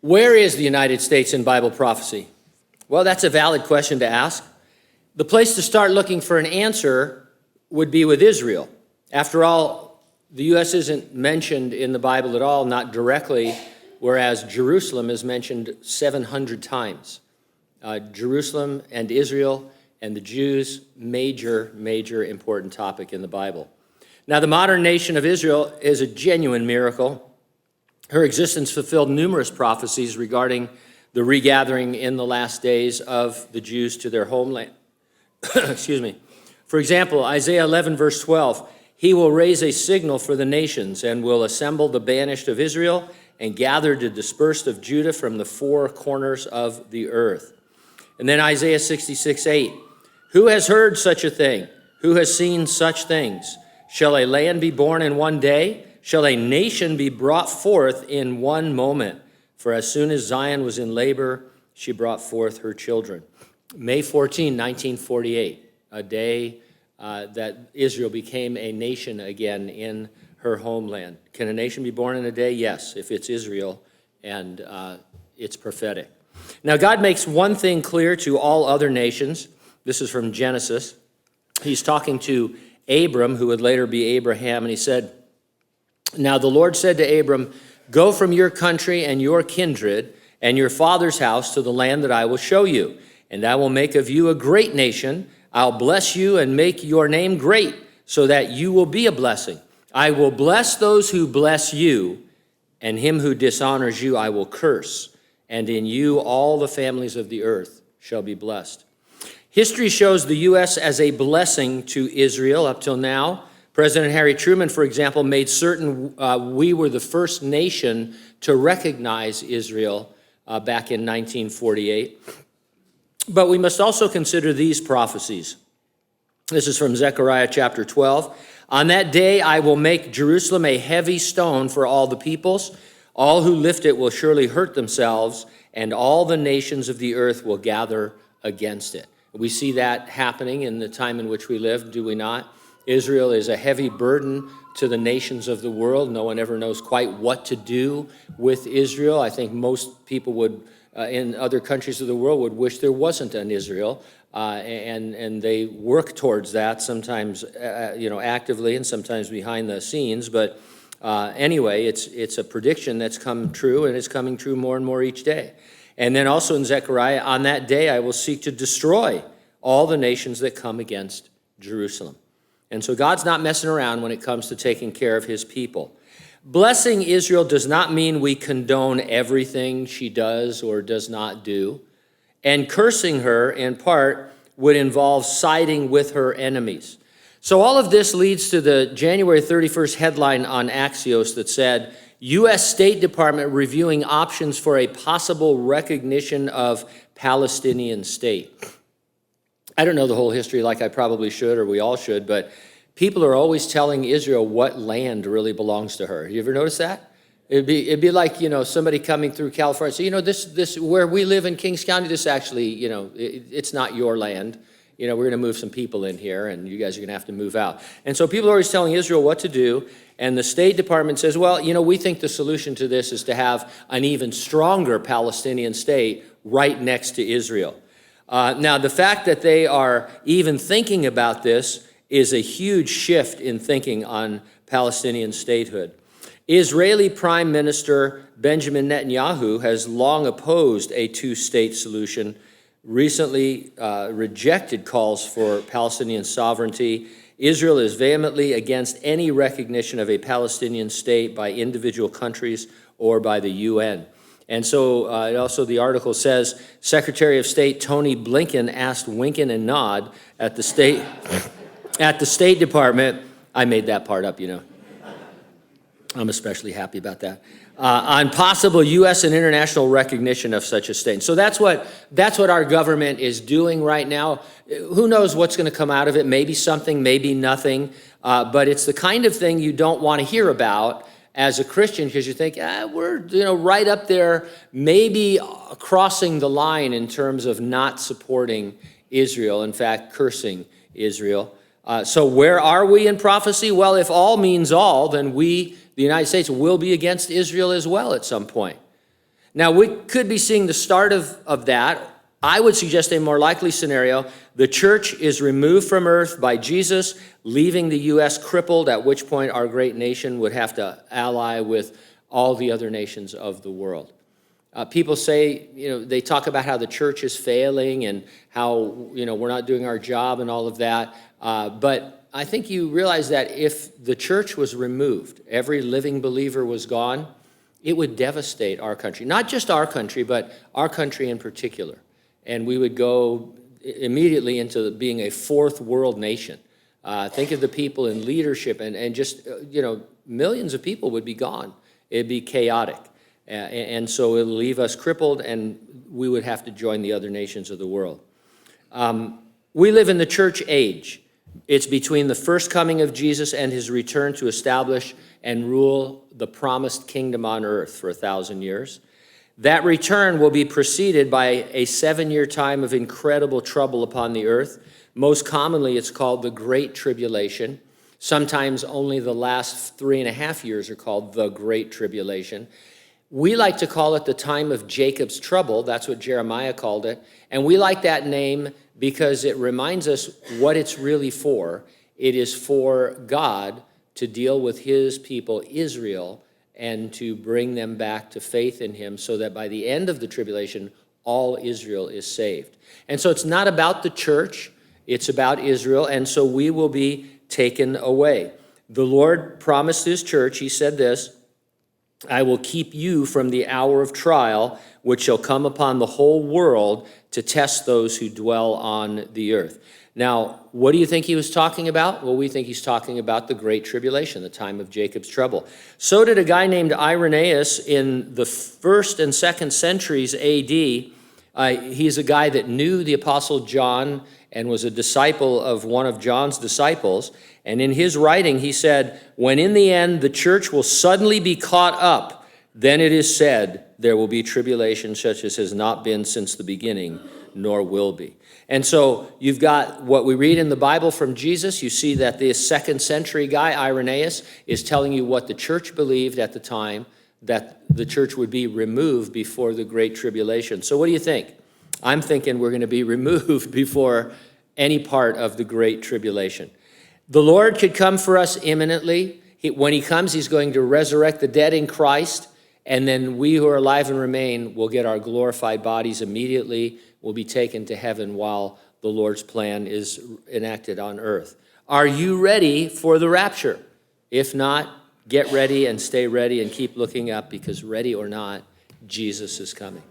Where is the United States in Bible prophecy? Well, that's a valid question to ask. The place to start looking for an answer would be with Israel. After all, the U.S. isn't mentioned in the Bible at all, not directly, whereas Jerusalem is mentioned 700 times. Jerusalem and Israel and the Jews, major important topic in the Bible. Now, the modern nation of Israel is a genuine miracle. Her existence fulfilled numerous prophecies regarding the regathering in the last days of the Jews to their homeland. Excuse me. For example, Isaiah 11, verse 12, he will raise a signal for the nations and will assemble the banished of Israel and gather the dispersed of Judah from the four corners of the earth. And then Isaiah 66, 8, who has heard such a thing? Who has seen such things? Shall a land be born in one day? Shall a nation be brought forth in one moment? For as soon as Zion was in labor, she brought forth her children. May 14, 1948, a day that Israel became a nation again in her homeland. Can a nation be born in a day? Yes, if it's Israel and it's prophetic. Now, God makes one thing clear to all other nations. This is from Genesis. He's talking to Abram, who would later be Abraham, and he said, now the Lord said to Abram, go from your country and your kindred and your father's house to the land that I will show you, and I will make of you a great nation. I'll bless you and make your name great, so that you will be a blessing. I will bless those who bless you, and him who dishonors you I will curse, and in you all the families of the earth shall be blessed. History shows the U.S. as a blessing to Israel up till now. President Harry Truman, for example, made certain we were the first nation to recognize Israel back in 1948. But we must also consider these prophecies. This is from Zechariah chapter 12. On that day I will make Jerusalem a heavy stone for all the peoples. All who lift it will surely hurt themselves, and all the nations of the earth will gather against it. We see that happening in the time in which we live, do we not? Israel is a heavy burden to the nations of the world. No one ever knows quite what to do with Israel. I think most people would, in other countries of the world, would wish there wasn't an Israel, and they work towards that sometimes, actively and sometimes behind the scenes. But anyway, it's a prediction that's come true, and it's coming true more and more each day. And then also in Zechariah, on that day I will seek to destroy all the nations that come against Jerusalem. And so God's not messing around when it comes to taking care of his people. Blessing Israel does not mean we condone everything she does or does not do. And cursing her, in part, would involve siding with her enemies. So all of this leads to the January 31st headline on Axios that said, U.S. State Department reviewing options for a possible recognition of Palestinian state. I don't know the whole history like I probably should, or we all should, but people are always telling Israel what land really belongs to her. You ever notice that? It'd be like, somebody coming through California. So, this where we live in Kings County, this actually, it's not your land. We're going to move some people in here, and you guys are going to have to move out. And so people are always telling Israel what to do, and the State Department says, well, we think the solution to this is to have an even stronger Palestinian state right next to Israel. Now, the fact that they are even thinking about this is a huge shift in thinking on Palestinian statehood. Israeli Prime Minister Benjamin Netanyahu has long opposed a two-state solution, recently rejected calls for Palestinian sovereignty. Israel is vehemently against any recognition of a Palestinian state by individual countries or by the UN. And so also the article says, Secretary of State Tony Blinken asked Winkin and Nod at the State Department, I made that part up, I'm especially happy about that, on possible U.S. and international recognition of such a state. So that's what our government is doing right now. Who knows what's going to come out of it? Maybe something, maybe nothing. But it's the kind of thing you don't want to hear about as a Christian, because you think, we're right up there, maybe crossing the line in terms of not supporting Israel, in fact, cursing Israel. So where are we in prophecy? Well, if all means all, then we, the United States, will be against Israel as well at some point. Now, we could be seeing the start of that. I would suggest a more likely scenario. The church is removed from earth by Jesus, leaving the U.S. crippled, at which point our great nation would have to ally with all the other nations of the world. People say, they talk about how the church is failing and how, we're not doing our job and all of that. But I think you realize that if the church was removed, every living believer was gone, it would devastate our country. Not just our country, but our country in particular. And we would go immediately into being a fourth world nation. Think of the people in leadership and just, millions of people would be gone. It'd be chaotic. And so it'll leave us crippled, and we would have to join the other nations of the world. We live in the church age. It's between the first coming of Jesus and his return to establish and rule the promised kingdom on earth for 1,000 years. That return will be preceded by a 7-year time of incredible trouble upon the earth. Most commonly, it's called the Great Tribulation. Sometimes only the last 3.5 years are called the Great Tribulation. We like to call it the time of Jacob's trouble. That's what Jeremiah called it. And we like that name because it reminds us what it's really for. It is for God to deal with his people, Israel, and to bring them back to faith in him so that by the end of the tribulation, all Israel is saved. And so it's not about the church, it's about Israel, and so we will be taken away. The Lord promised his church, he said this, I will keep you from the hour of trial, which shall come upon the whole world to test those who dwell on the earth. Now, what do you think he was talking about? Well, we think he's talking about the Great Tribulation, the time of Jacob's trouble. So did a guy named Irenaeus in the 1st and 2nd centuries AD. He's a guy that knew the Apostle John and was a disciple of one of John's disciples. And in his writing, he said, when in the end the church will suddenly be caught up, then it is said there will be tribulation such as has not been since the beginning, nor will be. And so you've got what we read in the Bible from Jesus. You see that this 2nd century guy, Irenaeus, is telling you what the church believed at the time, that the church would be removed before the Great Tribulation. So what do you think? I'm thinking we're going to be removed before any part of the Great Tribulation. The Lord could come for us imminently. When he comes, he's going to resurrect the dead in Christ, and then we who are alive and remain will get our glorified bodies immediately. We'll be taken to heaven while the Lord's plan is enacted on earth. Are you ready for the rapture? If not, get ready and stay ready and keep looking up, because ready or not, Jesus is coming.